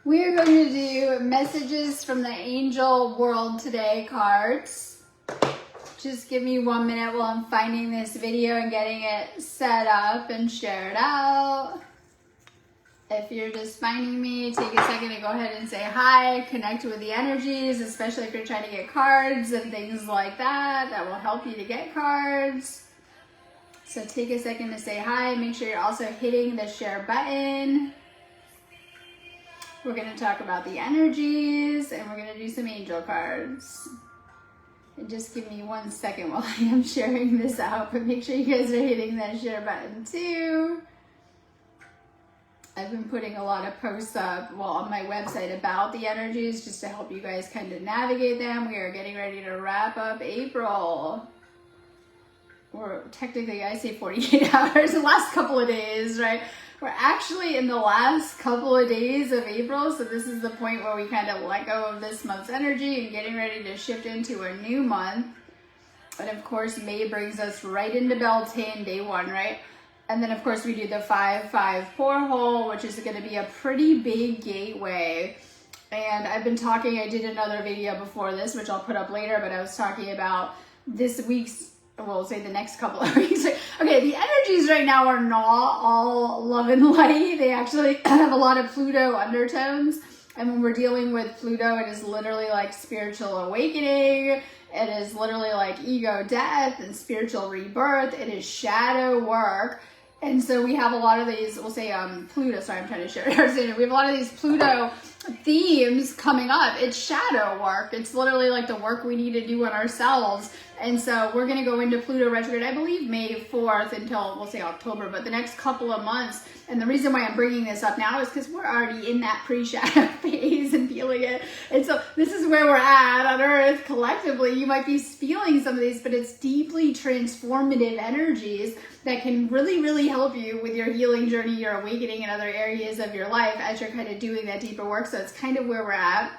We are going to do messages from the angel world today cards. Just give me 1 minute while I'm finding this video and getting it set up and shared out. If you're just finding me, take a second to go ahead and say hi, connect with the energies, especially if you're trying to get cards and things like that. That will help you to get cards. So take a second to say hi. Make sure you're also hitting the share button. We're going to talk about the energies and we're going to do some angel cards. And just give me 1 second while I am sharing this out, but make sure you guys are hitting that share button too. I've been putting a lot of posts up, on my website about the energies just to help you guys kind of navigate them. We are getting ready to wrap up April. Or technically, I say 48 hours, the last couple of days, right? We're actually in the last couple of days of April, so this is the point where we kind of let go of this month's energy and getting ready to shift into a new month. And of course, May brings us right into Beltane, day 1, right? And then of course we do the 5-5 porthole, which is going to be a pretty big gateway. And I've been talking, I did another video before this, which I'll put up later, but I was talking about this week's, we'll say the next couple of weeks. Okay, the energies right now are not all love and light. They actually have a lot of Pluto undertones. And when we're dealing with Pluto, it is literally like spiritual awakening. It is literally like ego death and spiritual rebirth. It is shadow work. And so we have a lot of these, we'll say Pluto, sorry, I'm trying to share it. We have a lot of these Pluto themes coming up. It's shadow work. It's literally like the work we need to do on ourselves. And so we're going to go into Pluto retrograde, I believe May 4th until, we'll say October, but the next couple of months. And the reason why I'm bringing this up now is because we're already in that pre-shadow phase and feeling it. And so this is where we're at on Earth collectively. You might be feeling some of these, but it's deeply transformative energies that can really, really help you with your healing journey, your awakening in other areas of your life as you're kind of doing that deeper work. So it's kind of where we're at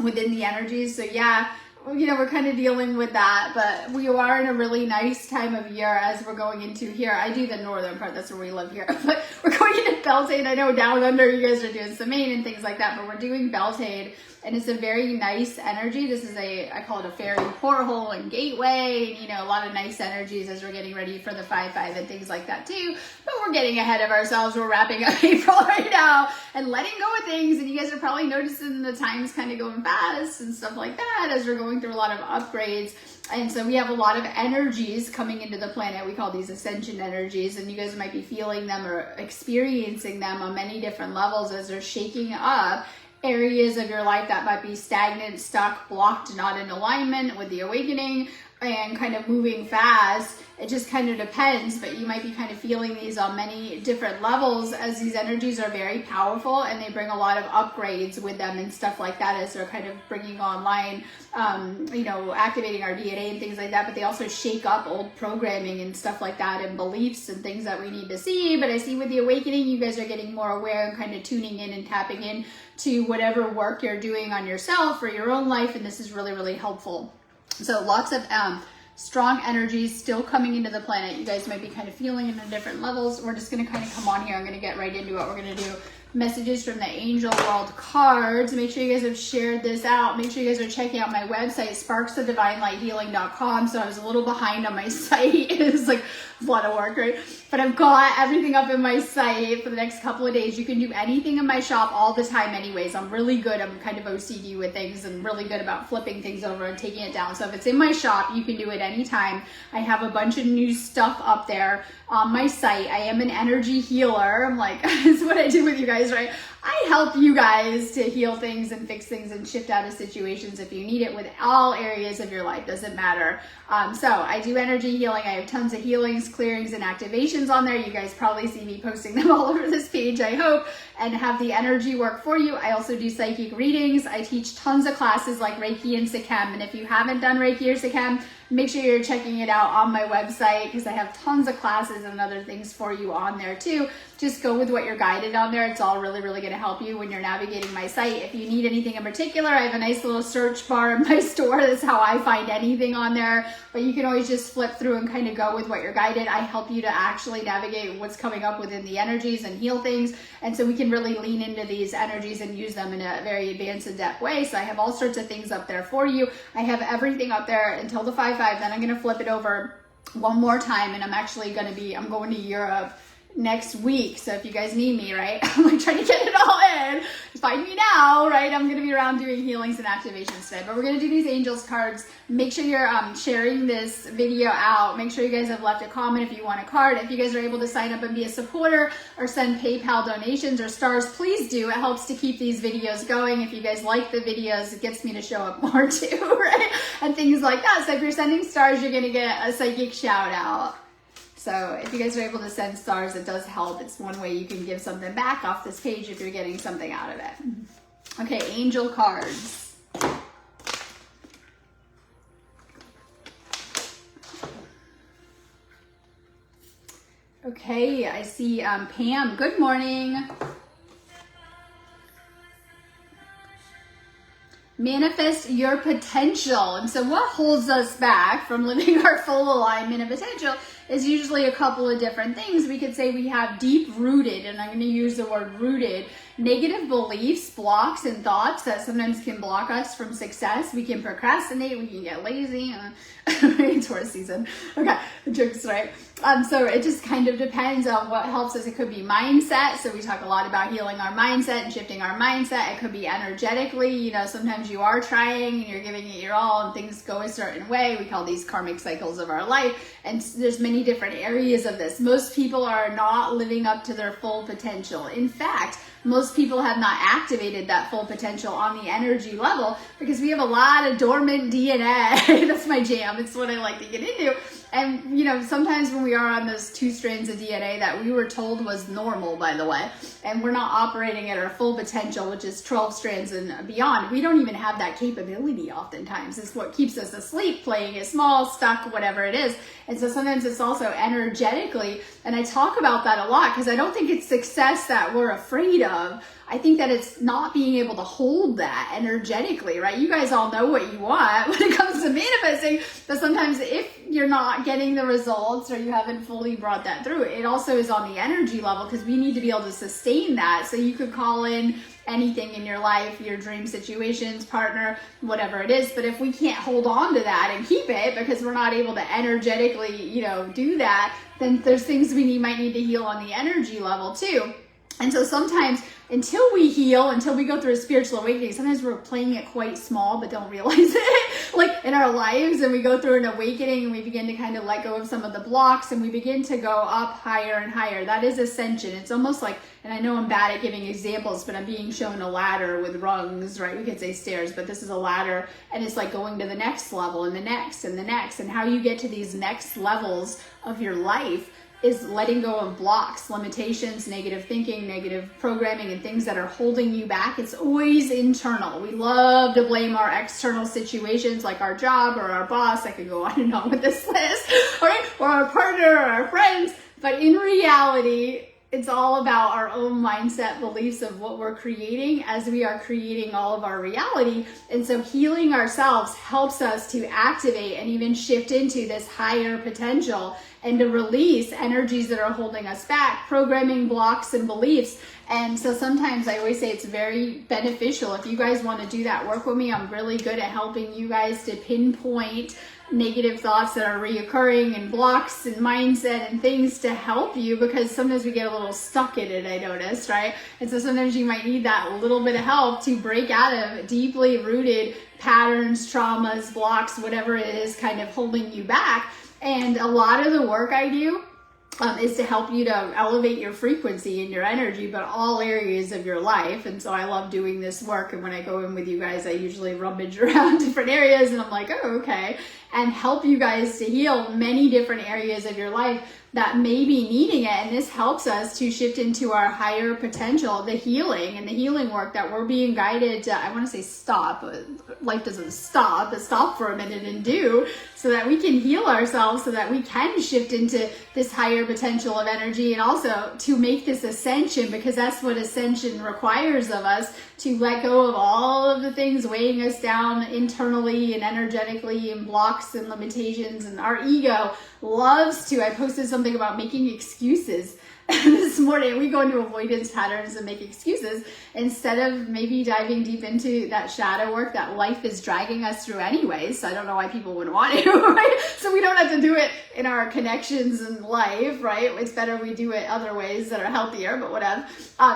within the energies. So yeah, you know, we're kind of dealing with that, but we are in a really nice time of year as we're going into here. I do the northern part, that's where we live here, but we're going into Beltane. I know down under you guys are doing Maine and things like that, but we're doing Beltane, and it's a very nice energy. This is I call it a fairy porthole and gateway, and, you know, a lot of nice energies as we're getting ready for the 5-5 and things like that too, but we're getting ahead of ourselves. We're wrapping up April right now and letting go of things, and you guys are probably noticing the times kind of going fast and stuff like that as we're going through a lot of upgrades. And so we have a lot of energies coming into the planet. We call these Ascension energies, and you guys might be feeling them or experiencing them on many different levels as they're shaking up areas of your life that might be stagnant, stuck, blocked, not in alignment with the awakening and kind of moving fast. It just kind of depends, but you might be kind of feeling these on many different levels as these energies are very powerful and they bring a lot of upgrades with them and stuff like that as they're kind of bringing online, you know, activating our DNA and things like that, but they also shake up old programming and stuff like that and beliefs and things that we need to see. But I see with the awakening, you guys are getting more aware and kind of tuning in and tapping in to whatever work you're doing on yourself or your own life, and this is really, really helpful. So lots of strong energies still coming into the planet. You guys might be kind of feeling it in different levels. We're just going to kind of come on here. I'm going to get right into it. We're going to do messages from the angel world cards. Make sure you guys have shared this out. Make sure you guys are checking out my website, sparksofdivinelighthealing.com. So I was a little behind on my site. It was like a lot of work, right? But I've got everything up in my site for the next couple of days. You can do anything in my shop all the time anyways. I'm really good. I'm kind of OCD with things and really good about flipping things over and taking it down. So if it's in my shop, you can do it anytime. I have a bunch of new stuff up there on my site. I am an energy healer. I'm like, that's what I do with you guys, right? I help you guys to heal things and fix things and shift out of situations if you need it with all areas of your life. Doesn't matter. So I do energy healing. I have tons of healings, clearings, and activations on there. You guys probably see me posting them all over this page, I hope, and have the energy work for you. I also do psychic readings. I teach tons of classes like Reiki and Sikhem. And if you haven't done Reiki or Sikhem, make sure you're checking it out on my website because I have tons of classes and other things for you on there too. Just go with what you're guided on there. It's all really going to help you when you're navigating my site. If you need anything in particular, I have a nice little search bar in my store. That's how I find anything on there. But you can always just flip through and kind of go with what you're guided. I help you to actually navigate what's coming up within the energies and heal things. And so we can really lean into these energies and use them in a very advanced, in-depth way. So I have all sorts of things up there for you. I have everything up there until the 5/5. Then I'm going to flip it over one more time, and I'm going to Europe next week. So if you guys need me, right, I'm like trying to get it all in, find me now, right? I'm going to be around doing healings and activations today, but we're going to do these angels cards. Make sure you're sharing this video out. Make sure you guys have left a comment if you want a card. If you guys are able to sign up and be a supporter or send PayPal donations or stars, please do. It helps to keep these videos going. If you guys like the videos, it gets me to show up more too, right? And things like that. So if you're sending stars, you're going to get a psychic shout out. So if you guys are able to send stars, it does help. It's one way you can give something back off this page if you're getting something out of it. Okay, angel cards. Okay, I see Pam. Good morning. Manifest your potential. And so what holds us back from living our full alignment of potential is usually a couple of different things. We could say we have deep rooted, and I'm going to use the word rooted, negative beliefs, blocks, and thoughts that sometimes can block us from success. We can procrastinate, we can get lazy. Taurus season. Okay, jokes, right? So it just kind of depends on what helps us. It could be mindset. So we talk a lot about healing our mindset and shifting our mindset. It could be energetically. Sometimes you are trying and you're giving it your all and things go a certain way. We call these karmic cycles of our life. And there's many different areas of this. Most people are not living up to their full potential. In fact, most people have not activated that full potential on the energy level because we have a lot of dormant DNA. That's my jam. It's what I like to get into. And, sometimes when we are on those 2 strands of DNA that we were told was normal, by the way, and we're not operating at our full potential, which is 12 strands and beyond, we don't even have that capability oftentimes. It's what keeps us asleep, playing it small, stuck, whatever it is. And so sometimes it's also energetically, and I talk about that a lot because I don't think it's success that we're afraid of. I think that it's not being able to hold that energetically, right? You guys all know what you want when it comes to manifesting, but sometimes if you're not getting the results or you haven't fully brought that through, it also is on the energy level because we need to be able to sustain that. So you could call in anything in your life, your dream situations, partner, whatever it is. But if we can't hold on to that and keep it because we're not able to energetically, do that, then there's things we might need to heal on the energy level too. And so sometimes until we heal, until we go through a spiritual awakening, sometimes we're playing it quite small but don't realize it, like in our lives, and we go through an awakening and we begin to kind of let go of some of the blocks and we begin to go up higher and higher. That is ascension. It's almost like, and I know I'm bad at giving examples, but I'm being shown a ladder with rungs, right? We could say stairs, but this is a ladder, and it's like going to the next level and the next and the next. And how you get to these next levels of your life is letting go of blocks, limitations, negative thinking, negative programming, and things that are holding you back. It's always internal. We love to blame our external situations like our job or our boss. I could go on and on with this list, right? Or our partner or our friends. But in reality, it's all about our own mindset, beliefs of what we're creating as we are creating all of our reality. And so healing ourselves helps us to activate and even shift into this higher potential and to release energies that are holding us back, programming, blocks, and beliefs. And so sometimes I always say it's very beneficial. If you guys want to do that work with me, I'm really good at helping you guys to pinpoint negative thoughts that are reoccurring and blocks and mindset and things to help you, because sometimes we get a little stuck in it, I noticed, right? And so sometimes you might need that little bit of help to break out of deeply rooted patterns, traumas, blocks, whatever it is kind of holding you back. And a lot of the work I do is to help you to elevate your frequency and your energy, but all areas of your life. And so I love doing this work. And when I go in with you guys, I usually rummage around different areas and I'm like, oh, okay. And help you guys to heal many different areas of your life that may be needing it. And this helps us to shift into our higher potential, the healing and the healing work that we're being guided to, I want to say stop, but life doesn't stop, but stop for a minute and do, so that we can heal ourselves, so that we can shift into this higher potential of energy, and also to make this ascension, because that's what ascension requires of us, to let go of all of the things weighing us down internally and energetically, and blocks and limitations. And our ego loves to, I posted something about making excuses this morning. We go into avoidance patterns and make excuses instead of maybe diving deep into that shadow work that life is dragging us through anyways. So I don't know why people would want to, right? So we don't have to do it in our connections in life, right? It's better we do it other ways that are healthier, but whatever.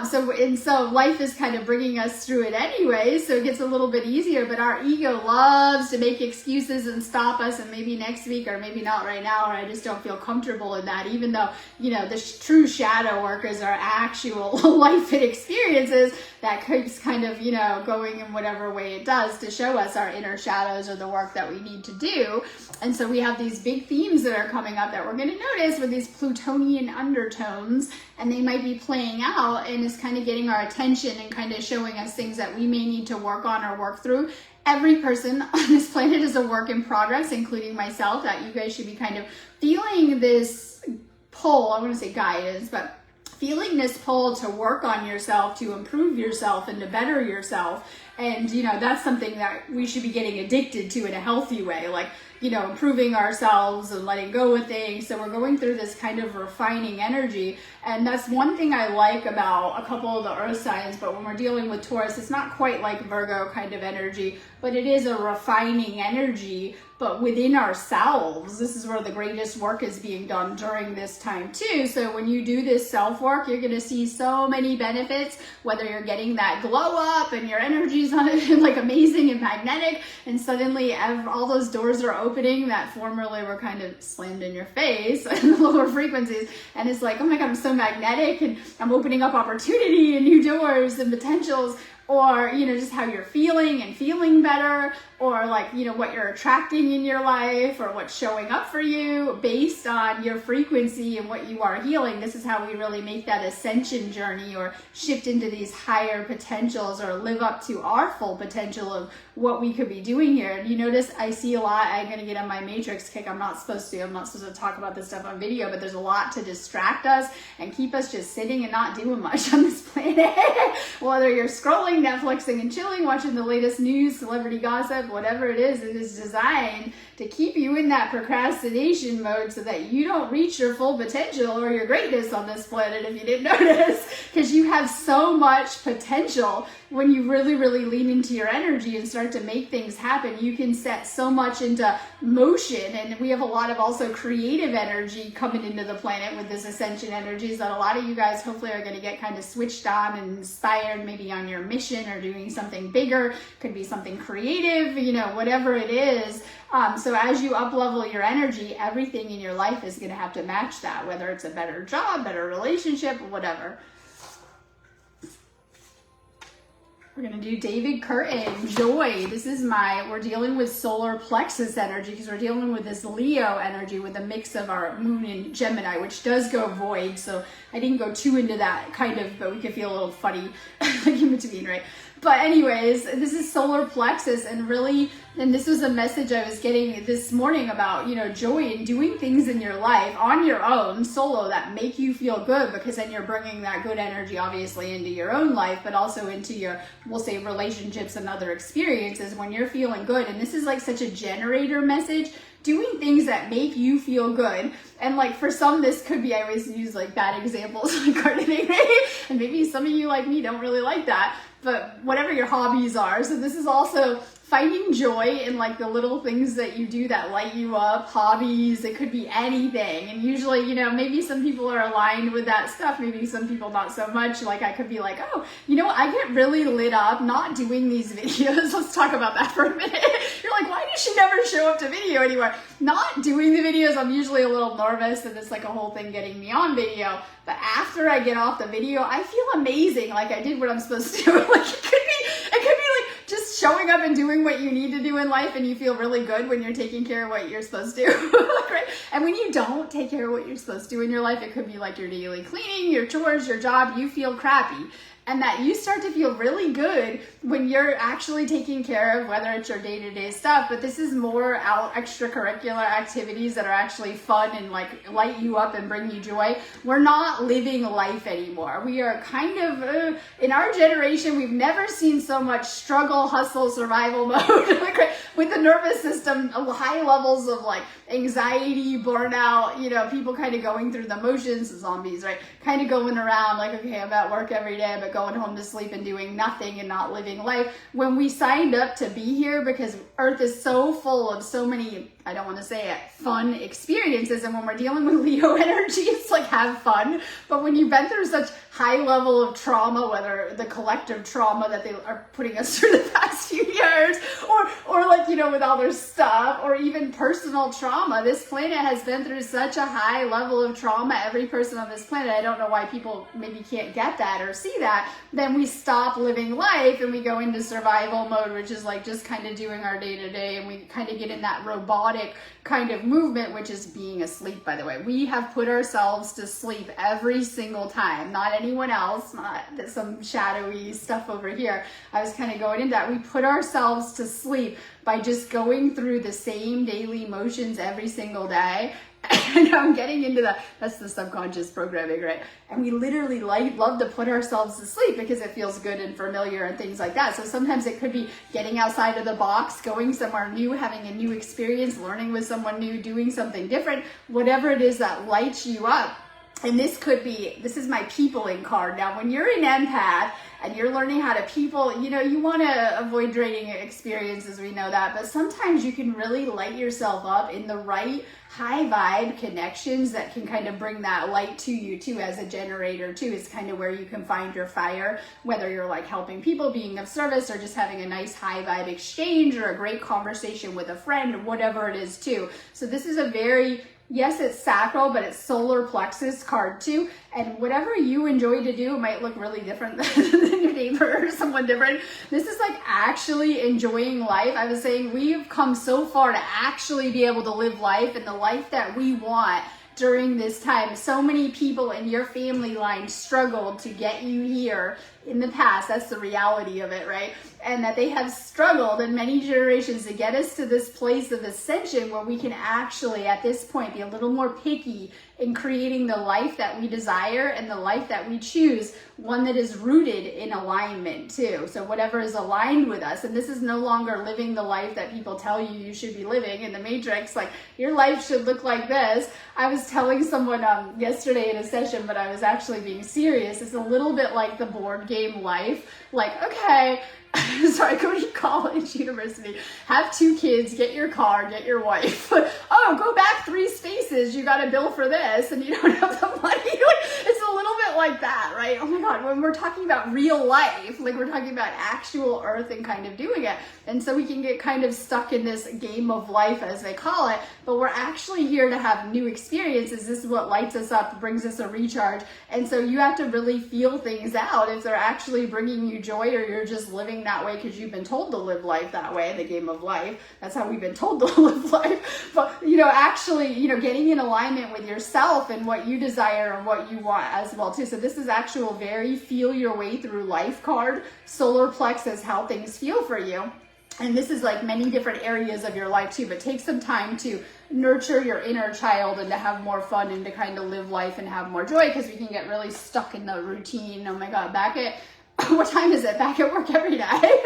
So life is kind of bringing us through it anyway, so it gets a little bit easier. But our ego loves to make excuses and stop us, and maybe next week, or maybe not right now, or I just don't feel comfortable in that, even though, you know, the true shadow work is our actual life and experiences that keeps kind of, you know, going in whatever way it does to show us our inner shadows or the work that we need to do. And so we have these big themes that are coming up that we're going to notice with these Plutonian undertones, and they might be playing out, and it's kind of getting our attention and kind of showing us things that we may need to work on or work through. Every person on this planet is a work in progress, including myself, that you guys should be kind of feeling this pull, I want to say guidance, but feeling this pull to work on yourself, to improve yourself, and to better yourself. And, you know, that's something that we should be getting addicted to in a healthy way, like, you know, improving ourselves and letting go of things. So we're going through this kind of refining energy. And that's one thing I like about a couple of the earth signs. But when we're dealing with Taurus, it's not quite like Virgo kind of energy, but it is a refining energy. But within ourselves, this is where the greatest work is being done during this time too. So when you do this self work, you're going to see so many benefits, whether you're getting that glow up and your energy's on it like amazing and magnetic, and suddenly all those doors are opening that formerly were kind of slammed in your face and the lower frequencies. And it's like, oh my God, I'm so magnetic, and I'm opening up opportunity and new doors and potentials. Or, you know, just how you're feeling and feeling better, or like, you know, what you're attracting in your life, or what's showing up for you based on your frequency and what you are healing. This is how we really make that ascension journey, or shift into these higher potentials, or live up to our full potential of what we could be doing here. And you notice I see a lot, I'm going to get on my matrix kick. I'm not supposed to talk about this stuff on video, but there's a lot to distract us and keep us just sitting and not doing much on this planet. Whether you're scrolling, Netflixing and chilling, watching the latest news, celebrity gossip, whatever it is designed to keep you in that procrastination mode so that you don't reach your full potential or your greatness on this planet, if you didn't notice, because you have so much potential. When you really, really lean into your energy and start to make things happen, you can set so much into motion. And we have a lot of also creative energy coming into the planet with this ascension energies that a lot of you guys hopefully are going to get kind of switched on and inspired, maybe on your mission or doing something bigger. Could be something creative, you know, whatever it is. So as you up level your energy, everything in your life is going to have to match that, whether it's a better job, better relationship, whatever. We're going to do David Curtin, Joy. This is we're dealing with solar plexus energy, because we're dealing with this Leo energy with a mix of our moon and Gemini, which does go void. So I didn't go too into that kind of, but we could feel a little funny like in between, right? But anyways, this is solar plexus, and really, and this was a message I was getting this morning about, you know, joy in doing things in your life on your own, solo, that make you feel good, because then you're bringing that good energy obviously into your own life, but also into your, we'll say, relationships and other experiences when you're feeling good. And this is like such a generator message, doing things that make you feel good. And like for some, this could be, I always use like bad examples like gardening, right? And maybe some of you like me don't really like that, but whatever your hobbies are. So this is also finding joy in like the little things that you do that light you up, hobbies, it could be anything. And usually, you know, maybe some people are aligned with that stuff, maybe some people not so much. Like I could be like, oh, you know, I get really lit up not doing these videos. Let's talk about that for a minute. You're like, why does she never show up to video anymore? Not doing the videos, I'm usually a little nervous, and it's like a whole thing getting me on video. But after I get off the video, I feel amazing, like I did what I'm supposed to do. Like it could be like just showing up and doing what you need to do in life, and you feel really good when you're taking care of what you're supposed to. Right? And when you don't take care of what you're supposed to do in your life, it could be like your daily cleaning, your chores, your job, you feel crappy. And that you start to feel really good when you're actually taking care of whether it's your day-to-day stuff, but this is more out extracurricular activities that are actually fun and like light you up and bring you joy. We're not living life anymore. We are kind of, in our generation, we've never seen so much struggle, hustle, survival mode with the nervous system, high levels of like anxiety, burnout, you know, people kind of going through the motions, zombies, right? Kind of going around like, okay, I'm at work every day, but going home to sleep and doing nothing and not living life. When we signed up to be here, because Earth is so full of so many, I don't want to say it, fun experiences, and when we're dealing with Leo energy, it's like have fun. But when you've been through such high level of trauma, whether the collective trauma that they are putting us through the past few years, or like, you know, with all their stuff, or even personal trauma, this planet has been through such a high level of trauma. Every person on this planet, I don't know why people maybe can't get that or see that. Then we stop living life and we go into survival mode, which is like just kind of doing our day to day, and we kind of get in that robotic kind of movement, which is being asleep, by the way. We have put ourselves to sleep every single time, not anyone else, not some shadowy stuff over here. I was kind of going into that. We put ourselves to sleep by just going through the same daily motions every single day. And I'm getting into that's the subconscious programming, right? And we literally love to put ourselves to sleep because it feels good and familiar and things like that. So sometimes it could be getting outside of the box, going somewhere new, having a new experience, learning with someone new, doing something different, whatever it is that lights you up. And this is my peopling card. Now, when you're an empath and you're learning how to people, you know, you want to avoid draining experiences, we know that, but sometimes you can really light yourself up in the right high vibe connections that can kind of bring that light to you too. As a generator too, is kind of where you can find your fire, whether you're like helping people, being of service, or just having a nice high vibe exchange or a great conversation with a friend, whatever it is too. So this is a very, yes, it's sacral, but it's solar plexus card too. And whatever you enjoy to do, it might look really different than your neighbor or someone different. This is like actually enjoying life. I was saying we've come so far to actually be able to live life and the life that we want during this time. So many people in your family line struggled to get you here in the past. That's the reality of it, right? And that they have struggled in many generations to get us to this place of ascension where we can actually, at this point, be a little more picky in creating the life that we desire and the life that we choose, one that is rooted in alignment too. So whatever is aligned with us, and this is no longer living the life that people tell you you should be living in the matrix, like your life should look like this. I was telling someone yesterday in a session, but I was actually being serious. It's a little bit like the board game life. Like, okay, sorry, go to college, university, have 2 kids, get your car, get your wife. Oh, go back 3 spaces, you got a bill for this, and you don't have the money. It's a little bit like that, right? Oh my God, when we're talking about real life, like we're talking about actual earth and kind of doing it. And so we can get kind of stuck in this game of life, as they call it, but we're actually here to have new experiences. This is what lights us up, brings us a recharge. And so you have to really feel things out if they're actually bringing you joy, or you're just living that way because you've been told to live life that way, the game of life. That's how we've been told to live life. But, you know, actually, you know, getting in alignment with yourself and what you desire and what you want as well too. So this is actual very feel your way through life card. Solar plexus, how things feel for you. And this is like many different areas of your life too, but take some time to nurture your inner child and to have more fun and to kind of live life and have more joy, because we can get really stuck in the routine. Oh my God, back at what time is it? Back at work every day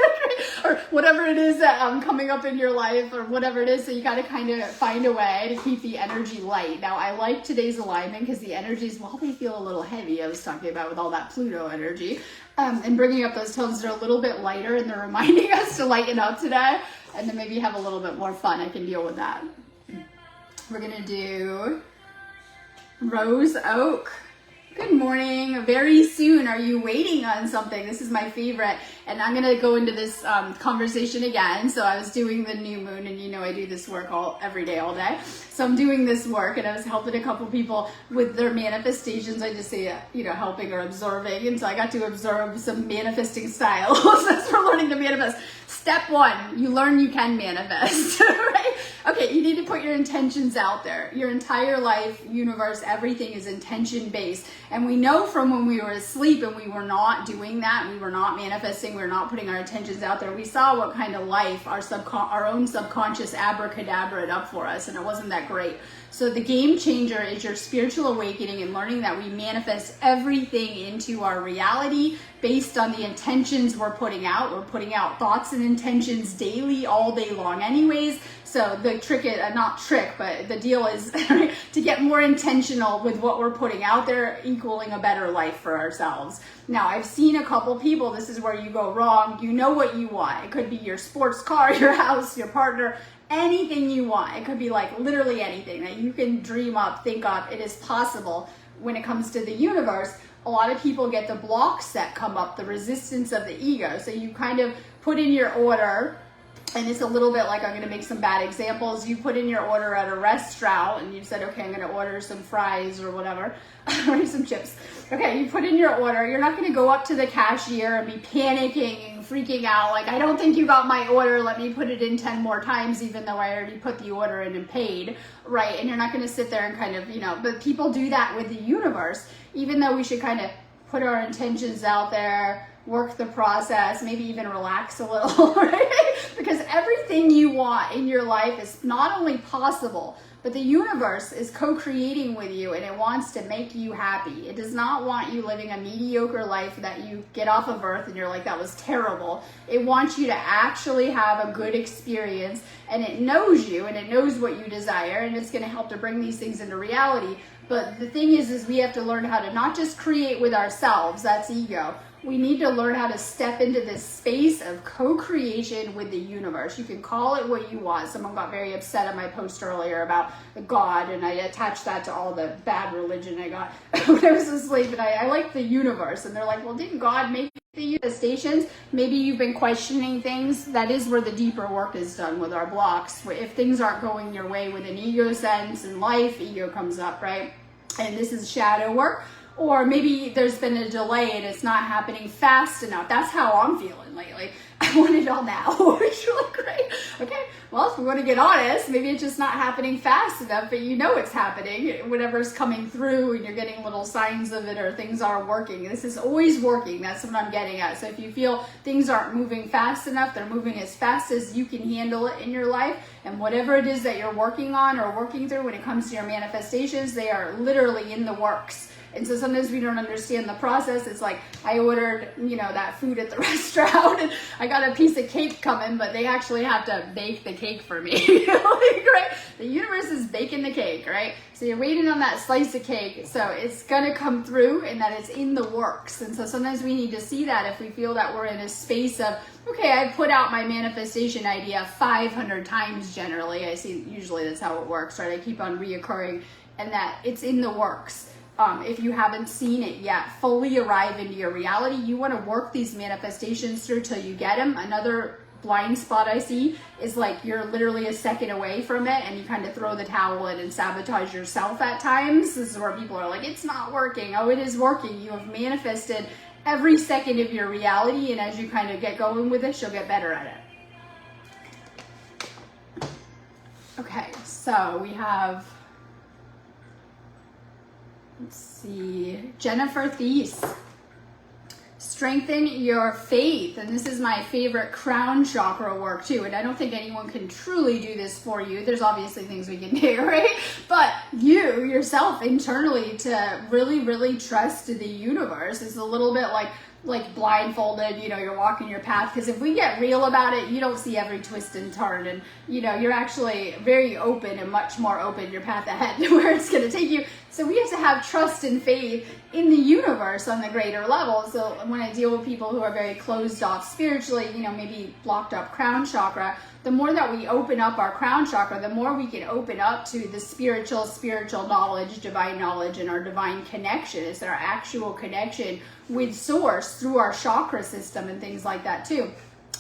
or whatever it is that coming up in your life or whatever it is. So you got to kind of find a way to keep the energy light. Now, I like today's alignment because the energies, while they feel a little heavy, I was talking about with all that Pluto energy, and bringing up those tones, they're a little bit lighter and they're reminding us to lighten up today and then maybe have a little bit more fun. I can deal with that. We're going to do Rose Oak. Good morning. Very soon, are you waiting on something? This is my favorite. And I'm going to go into this conversation again. So I was doing the new moon, and you know I do this work every day, all day. So I'm doing this work, and I was helping a couple people with their manifestations. I just say, helping or observing. And so I got to observe some manifesting styles as we're learning to manifest. Step one, you learn you can manifest, right? Okay, you need to put your intentions out there. Your entire life, universe, everything is intention based. And we know from when we were asleep and we were not doing that, we were not manifesting, we were not putting our intentions out there, we saw what kind of life our own subconscious abracadabraed up for us, and it wasn't that great. So the game changer is your spiritual awakening and learning that we manifest everything into our reality based on the intentions we're putting out. We're putting out thoughts and intentions daily, all day long anyways. So the trick is, but the deal is to get more intentional with what we're putting out there, equaling a better life for ourselves. Now, I've seen a couple people, this is where you go wrong. You know what you want. It could be your sports car, your house, your partner, anything you want. It could be like literally anything that you can dream up, think up. It is possible. When it comes to the universe, a lot of people get the blocks that come up, the resistance of the ego. So you kind of put in your order, and it's a little bit like, I'm going to make some bad examples. You put in your order at a restaurant and you said, okay, I'm going to order some fries or whatever, or some chips. Okay, you put in your order. You're not going to go up to the cashier and be panicking and freaking out. Like, I don't think you got my order. Let me put it in 10 more times, even though I already put the order in and paid, right? And you're not going to sit there and kind of, but people do that with the universe, even though we should kind of put our intentions out there, work the process, maybe even relax a little, right? Because everything you want in your life is not only possible, but the universe is co-creating with you, and it wants to make you happy. It does not want you living a mediocre life that you get off of Earth and you're like, that was terrible. It wants you to actually have a good experience, and it knows you, and it knows what you desire, and it's going to help to bring these things into reality. But the thing is we have to learn how to not just create with ourselves, that's ego. We need to learn how to step into this space of co-creation with the universe. You can call it what you want. Someone got very upset at my post earlier about the God, and I attached that to all the bad religion I got when I was asleep. And I like the universe. And they're like, well, didn't God make the manifestations? Maybe you've been questioning things. That is where the deeper work is done with our blocks. If things aren't going your way with an ego sense in life, ego comes up, right? And this is shadow work. Or maybe there's been a delay and it's not happening fast enough. That's how I'm feeling lately. I want it all now. It's really great. Okay, well, if we want to get honest, maybe it's just not happening fast enough, but you know it's happening. Whatever's coming through and you're getting little signs of it, or things are working. This is always working. That's what I'm getting at. So if you feel things aren't moving fast enough, they're moving as fast as you can handle it in your life. And whatever it is that you're working on or working through when it comes to your manifestations, they are literally in the works. And so sometimes we don't understand the process. It's like, I ordered, that food at the restaurant, and I got a piece of cake coming, but they actually have to bake the cake for me. Right? The universe is baking the cake, right? So you're waiting on that slice of cake. So it's going to come through, and that it's in the works. And so sometimes we need to see that if we feel that we're in a space of, okay, I put out my manifestation idea 500 times generally. I see usually that's how it works, right? I keep on reoccurring, and that it's in the works. If you haven't seen it yet, fully arrive into your reality. You want to work these manifestations through till you get them. Another blind spot I see is like you're literally a second away from it, and you kind of throw the towel in and sabotage yourself at times. This is where people are like, it's not working. Oh, it is working. You have manifested every second of your reality, and as you kind of get going with it, you'll get better at it. Okay, so we have... Let's see, Jennifer Thies. Strengthen your faith. And this is my favorite crown chakra work too. And I don't think anyone can truly do this for you. There's obviously things we can do, right? But you yourself internally to really, really trust the universe is a little bit like like blindfolded, you're walking your path. Because if we get real about it, you don't see every twist and turn, and you're actually very open and much more open your path ahead to where it's going to take you. So we have to have trust and faith in the universe on the greater level. So when I deal with people who are very closed off spiritually, maybe blocked up crown chakra, the more that we open up our crown chakra, the more we can open up to the spiritual knowledge, divine knowledge, and our divine connection. It's our actual connection with source through our chakra system and things like that too.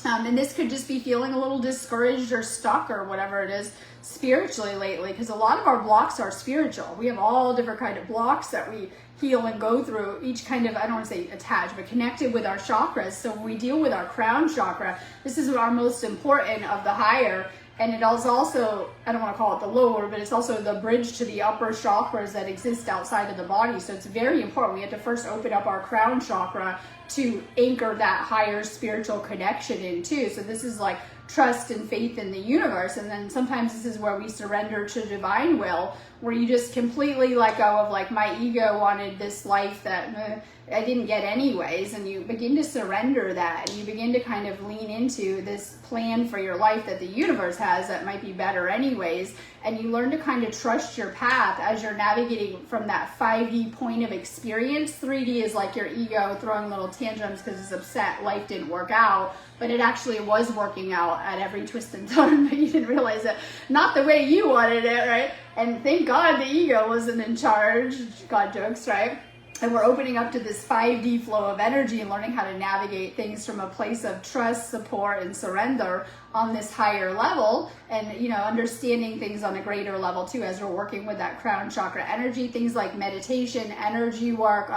And this could just be feeling a little discouraged or stuck or whatever it is spiritually lately, because a lot of our blocks are spiritual. We have all different kind of blocks that we heal and go through, each kind of, I don't want to say attached, but connected with our chakras. So when we deal with our crown chakra, this is our most important of the higher, and it is also, I don't want to call it the lower, but it's also the bridge to the upper chakras that exist outside of the body. So it's very important. We have to first open up our crown chakra to anchor that higher spiritual connection in too. So this is like trust and faith in the universe. And then sometimes this is where we surrender to divine will, where you just completely let go of like, my ego wanted this life that I didn't get anyways, and you begin to surrender that, and you begin to kind of lean into this plan for your life that the universe has that might be better anyways, and you learn to kind of trust your path as you're navigating from that 5D point of experience. 3D is like your ego throwing little tantrums because it's upset life didn't work out, but it actually was working out at every twist and turn, but you didn't realize it. Not the way you wanted it, right? And thank God the ego wasn't in charge. God jokes, right? And we're opening up to this 5D flow of energy and learning how to navigate things from a place of trust, support, and surrender on this higher level, and understanding things on a greater level too as we're working with that crown chakra energy. Things like meditation, energy work,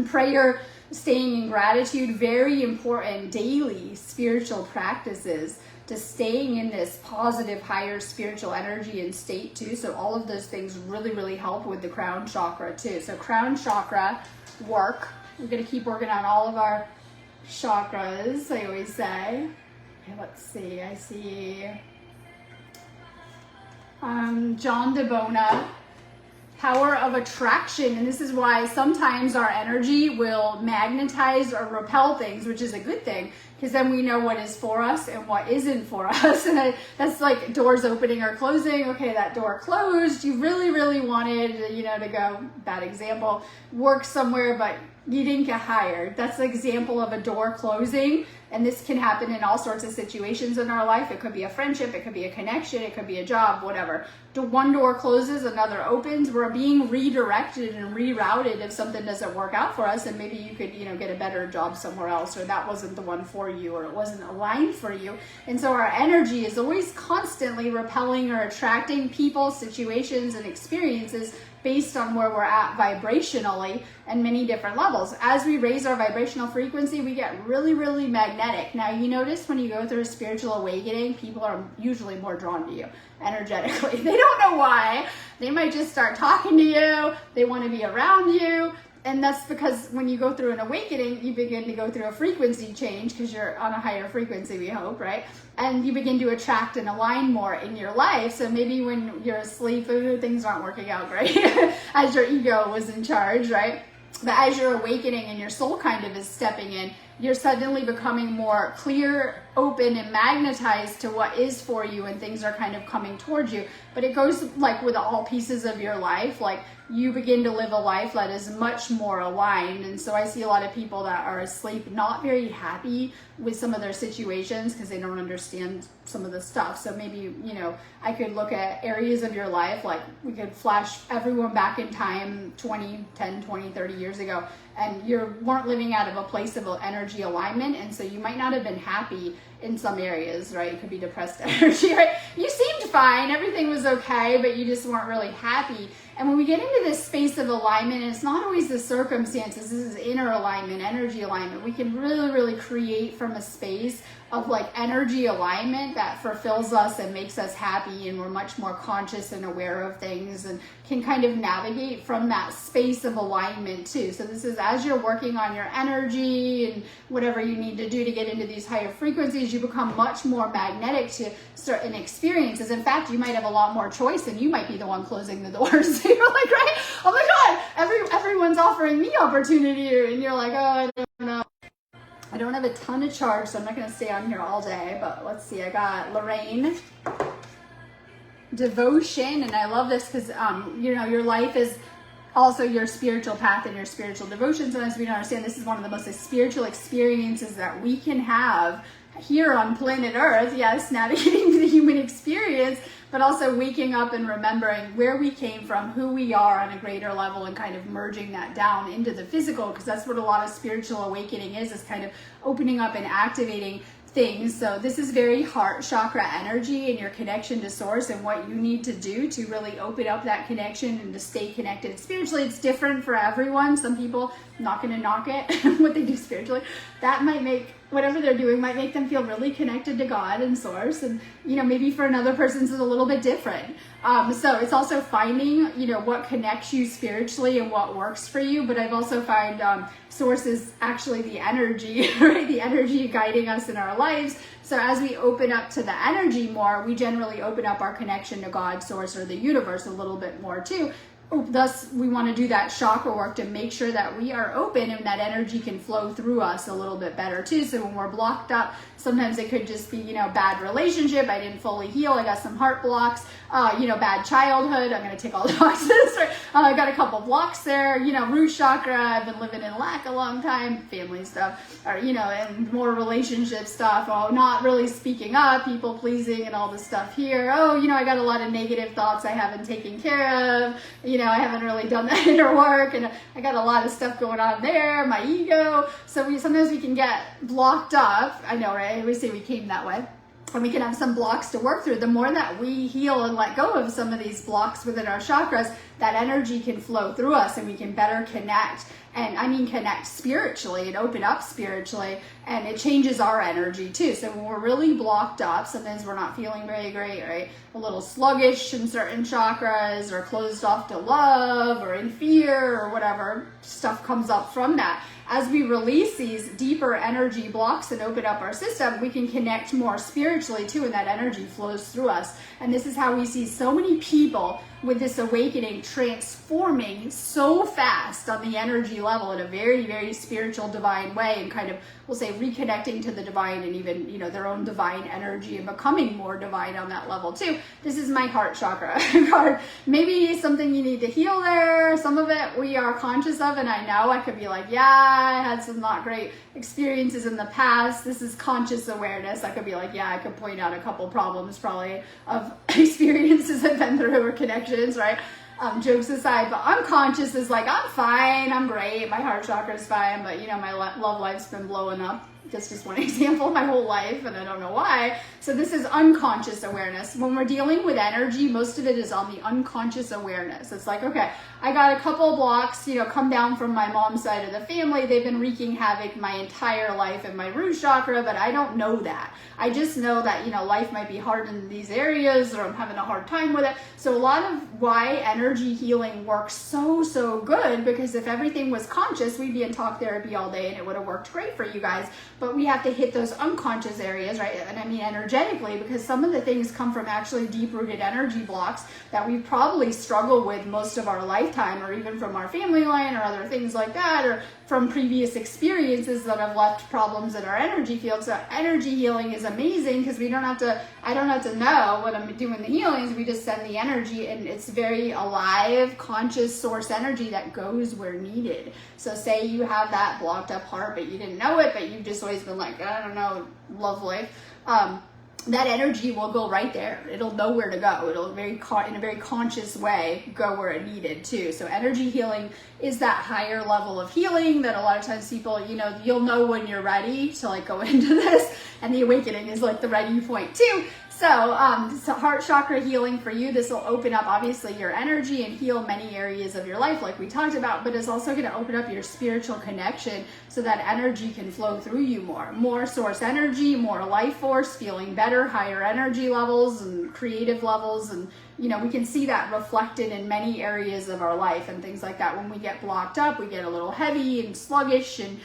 prayer, staying in gratitude, very important daily spiritual practices to staying in this positive, higher spiritual energy and state too. So all of those things really, really help with the crown chakra too. So crown chakra work. We're going to keep working on all of our chakras, I always say. Okay, let's see. I see John DeBona. Power of attraction, and this is why sometimes our energy will magnetize or repel things, which is a good thing, because then we know what is for us and what isn't for us. And that's like doors opening or closing. Okay, that door closed. You really, really wanted, to go, bad example, work somewhere, but you didn't get hired. That's the example of a door closing. And this can happen in all sorts of situations in our life. It could be a friendship, it could be a connection, it could be a job, whatever. One door closes, another opens. We're being redirected and rerouted if something doesn't work out for us, and maybe you could, get a better job somewhere else, or that wasn't the one for you, or it wasn't aligned for you. And so our energy is always constantly repelling or attracting people, situations, and experiences based on where we're at vibrationally and many different levels. As we raise our vibrational frequency, we get really, really magnetic. Now, you notice when you go through a spiritual awakening, people are usually more drawn to you energetically. They don't know why. They might just start talking to you. They want to be around you. And that's because when you go through an awakening, you begin to go through a frequency change because you're on a higher frequency, we hope, right? And you begin to attract and align more in your life. So maybe when you're asleep, things aren't working out great as your ego was in charge, right? But as you're awakening and your soul kind of is stepping in, you're suddenly becoming more clear, open, and magnetized to what is for you, and things are kind of coming towards you. But it goes like with all pieces of your life, like you begin to live a life that is much more aligned. And so I see a lot of people that are asleep, not very happy with some of their situations because they don't understand some of the stuff. So maybe, I could look at areas of your life, like we could flash everyone back in time 10, 20, 30 years ago, and you weren't living out of a place of energy alignment, and so you might not have been happy in some areas, right? It could be depressed energy, right? You seemed fine, everything was okay, but you just weren't really happy. And when we get into this space of alignment, and it's not always the circumstances, this is inner alignment, energy alignment, we can really, really create from a space of like energy alignment that fulfills us and makes us happy, and we're much more conscious and aware of things and can kind of navigate from that space of alignment too. So this is as you're working on your energy and whatever you need to do to get into these higher frequencies, you become much more magnetic to certain experiences. In fact, you might have a lot more choice, and you might be the one closing the doors. You're like, right? Oh my God, everyone's offering me opportunity, and you're like, oh, I don't know. I don't have a ton of charge, so I'm not going to stay on here all day, but let's see. I got Lorraine, devotion, and I love this because, you know, your life is also your spiritual path and your spiritual devotion. Sometimes we don't understand this is one of the most spiritual experiences that we can have here on planet Earth. Yes, navigating the human experience, but also waking up and remembering where we came from, who we are on a greater level, and kind of merging that down into the physical, because that's what a lot of spiritual awakening is kind of opening up and activating things. So this is very heart chakra energy and your connection to source and what you need to do to really open up that connection and to stay connected spiritually. It's different for everyone. Some people, I'm not going to knock it, what they do spiritually, that might make whatever they're doing might make them feel really connected to God and source. And, you know, maybe for another person it's a little bit different. So it's also finding, you know, what connects you spiritually and what works for you. But I've also found source is actually the energy, right? The energy guiding us in our lives. So as we open up to the energy more, we generally open up our connection to God, source, or the universe a little bit more too. Thus, we want to do that chakra work to make sure that we are open and that energy can flow through us a little bit better too. So when we're blocked up, sometimes it could just be, you know, bad relationship, I didn't fully heal, I got some heart blocks, you know, bad childhood, I'm going to tick all the boxes, right? I got a couple blocks there, you know, root chakra, I've been living in lack a long time, family stuff, or, you know, and more relationship stuff, oh, not really speaking up, people pleasing and all this stuff here, oh, you know, I got a lot of negative thoughts I haven't taken care of, you know, I haven't really done that inner work, and I got a lot of stuff going on there, my ego. So sometimes we can get blocked up. I know, right? I always say we came that way. And we can have some blocks to work through. The more that we heal and let go of some of these blocks within our chakras, that energy can flow through us and we can better connect. And I mean connect spiritually and open up spiritually, and it changes our energy too. So when we're really blocked up, sometimes we're not feeling very great, right? A little sluggish in certain chakras, or closed off to love, or in fear, or whatever stuff comes up from that. As we release these deeper energy blocks and open up our system, we can connect more spiritually too, and that energy flows through us. And this is how we see so many people with this awakening transforming so fast on the energy level in a very, very spiritual, divine way, and kind of, we'll say, reconnecting to the divine and even, you know, their own divine energy and becoming more divine on that level too. This is my heart chakra card. Maybe something you need to heal there. Some of it we are conscious of, and I know I could be like, yeah, I had some not great experiences in the past. This is conscious awareness. I could be like, yeah, I could point out a couple problems probably of experiences I've been through or connections, right? Jokes aside, but unconscious is like, I'm fine, I'm great, my heart chakra is fine, but you know, my love life's been blowing up. That's just one example, my whole life, and I don't know why. So this is unconscious awareness. When we're dealing with energy, most of it is on the unconscious awareness. It's like, okay, I got a couple blocks, you know, come down from my mom's side of the family. They've been wreaking havoc my entire life in my root chakra, but I don't know that. I just know that, you know, life might be hard in these areas, or I'm having a hard time with it. So a lot of why energy healing works so good, because if everything was conscious, we'd be in talk therapy all day and it would have worked great for you guys. But we have to hit those unconscious areas, right? And I mean energetically, because some of the things come from actually deep-rooted energy blocks that we probably struggle with most of our lifetime, or even from our family line or other things like that, or from previous experiences that have left problems in our energy field. So energy healing is amazing because I don't have to know what I'm doing the healings. We just send the energy, and it's very alive, conscious source energy that goes where needed. So say you have that blocked up heart, but you didn't know it, but you've just always been like, I don't know, love life. That energy will go right there. It'll know where to go. It'll in a very conscious way go where it needed to. So energy healing is that higher level of healing that a lot of times people, you know, you'll know when you're ready to like go into this, and the awakening is like the ready point too. So heart chakra healing for you, this will open up obviously your energy and heal many areas of your life like we talked about, but it's also going to open up your spiritual connection so that energy can flow through you more source energy, more life force, feeling better, higher energy levels and creative levels. And you know, we can see that reflected in many areas of our life and things like that. When we get blocked up, we get a little heavy and sluggish and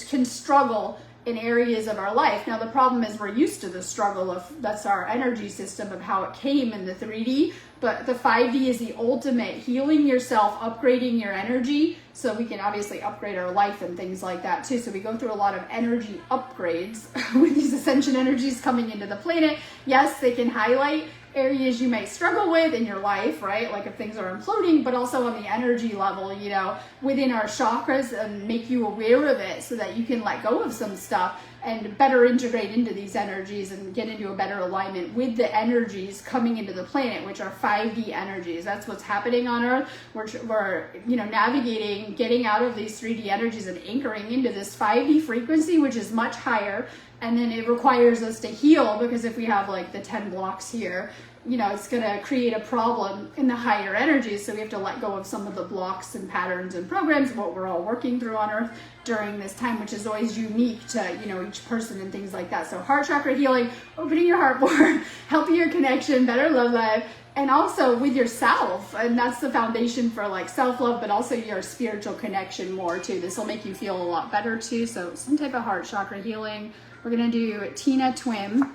can struggle in areas of our life. Now the problem is we're used to the struggle of, that's our energy system of how it came in the 3D, but the 5D is the ultimate healing yourself, upgrading your energy, so we can obviously upgrade our life and things like that too. So we go through a lot of energy upgrades with these ascension energies coming into the planet. Yes, they can highlight areas you might struggle with in your life, right? Like if things are imploding, but also on the energy level, you know, within our chakras, and make you aware of it so that you can let go of some stuff and better integrate into these energies and get into a better alignment with the energies coming into the planet, which are 5D energies. That's what's happening on Earth. We're you know, navigating, getting out of these 3D energies and anchoring into this 5D frequency, which is much higher. And then it requires us to heal, because if we have like the 10 blocks here, you know, it's going to create a problem in the higher energies. So we have to let go of some of the blocks and patterns and programs, what we're all working through on Earth during this time, which is always unique to, you know, each person and things like that. So heart chakra healing, opening your heart more, helping your connection, better love life, and also with yourself. And that's the foundation for like self-love, but also your spiritual connection more too. This will make you feel a lot better too. So some type of heart chakra healing. We're going to do Tina Twim.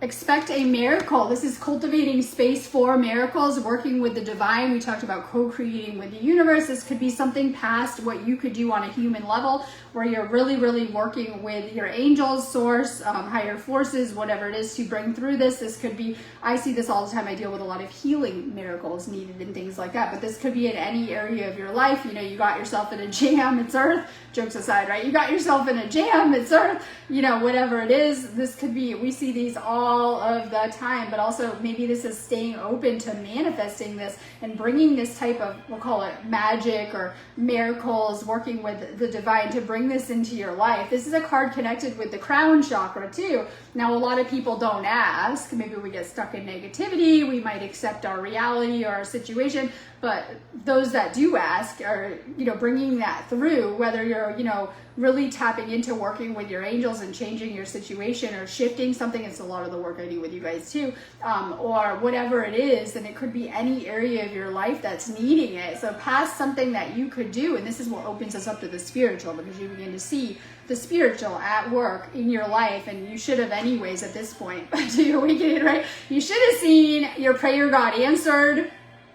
Expect a miracle. This is cultivating space for miracles, working with the divine. We talked about co-creating with the universe. This could be something past what you could do on a human level, where you're really, really working with your angels, source, higher forces, whatever it is to bring through this. This could be, I see this all the time. I deal with a lot of healing miracles needed and things like that. But this could be in any area of your life. You know, you got yourself in a jam, it's Earth. Jokes aside, right? You got yourself in a jam, it's Earth. You know, whatever it is, this could be, we see these all of the time, but also maybe this is staying open to manifesting this and bringing this type of, we'll call it magic or miracles, working with the divine to bring this into your life. This is a card connected with the crown chakra too. Now, a lot of people don't ask. Maybe we get stuck in negativity. We might accept our reality or our situation, but those that do ask are, you know, bringing that through, whether you're, you know, really tapping into working with your angels and changing your situation or shifting something. It's a lot of the work I do with you guys too, or whatever it is. And it could be any area of your life that's needing it. So past something that you could do, and this is what opens us up to the spiritual, because you begin to see the spiritual at work in your life. And you should have anyways at this point to your awakening, right? You should have seen your prayer got answered.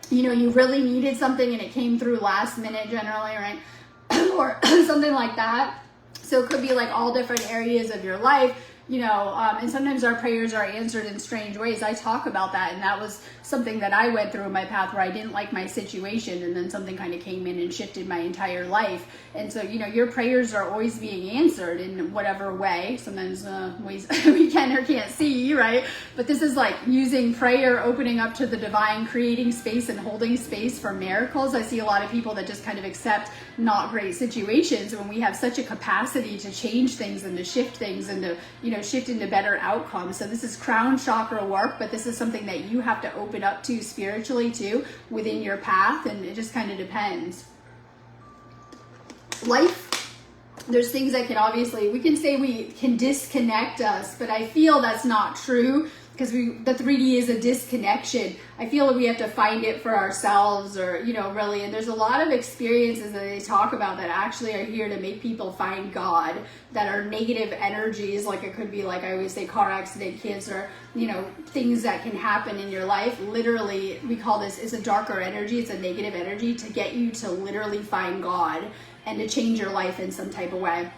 You know, you really needed something and it came through last minute generally, right? Or something like that. So it could be like all different areas of your life, you know, and sometimes our prayers are answered in strange ways. I talk about that, and that was something that I went through in my path, where I didn't like my situation, and then something kind of came in and shifted my entire life. And so, you know, your prayers are always being answered in whatever way, sometimes ways we can or can't see, right? But this is like using prayer, opening up to the divine, creating space and holding space for miracles. I see a lot of people that just kind of accept not great situations when we have such a capacity to change things and to shift things and to, you know, shift into better outcomes. So this is crown chakra work, but this is something that you have to open up to spiritually too within your path, and it just kind of depends. Life, there's things that can obviously, we can say we can disconnect us, but I feel that's not true, because the 3D is a disconnection. I feel that we have to find it for ourselves, or, you know, really, and there's a lot of experiences that they talk about that actually are here to make people find God, that are negative energies. Like it could be, like I always say, car accident, cancer, you know, things that can happen in your life. Literally, we call this, it's a darker energy, it's a negative energy to get you to literally find God and to change your life in some type of way.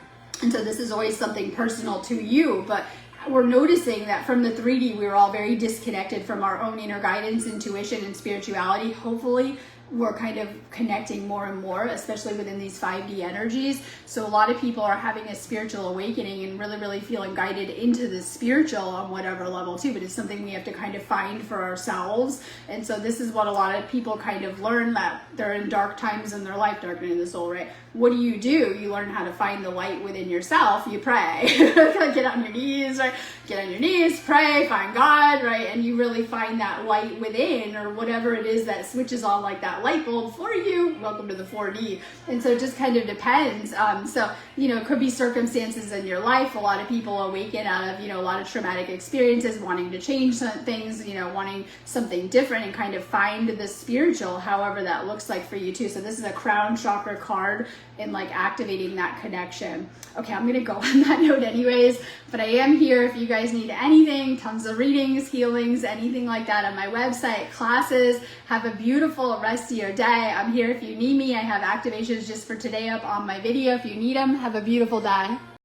And so this is always something personal to you, but we're noticing that from the 3D, we were all very disconnected from our own inner guidance, intuition, and spirituality. Hopefully, we're kind of connecting more and more, especially within these 5D energies. So a lot of people are having a spiritual awakening and really, really feeling guided into the spiritual on whatever level too, but it's something we have to kind of find for ourselves. And so this is what a lot of people kind of learn, that they're in dark times in their life, darkening the soul, right? What do? You learn how to find the light within yourself. You pray. Get on your knees, right? Get on your knees, pray, find God, right? And you really find that light within, or whatever it is that switches on like that light bulb for you. Welcome to the 4D. And so it just kind of depends. So, you know, it could be circumstances in your life. A lot of people awaken out of, you know, a lot of traumatic experiences, wanting to change some things, you know, wanting something different, and kind of find the spiritual, however that looks like for you too. So this is a crown chakra card. in like activating that connection. Okay, I'm gonna go on that note anyways, but I am here if you guys need anything, tons of readings, healings, anything like that on my website, classes. Have a beautiful rest of your day. I'm here if you need me. I have activations just for today up on my video if you need them. Have a beautiful day.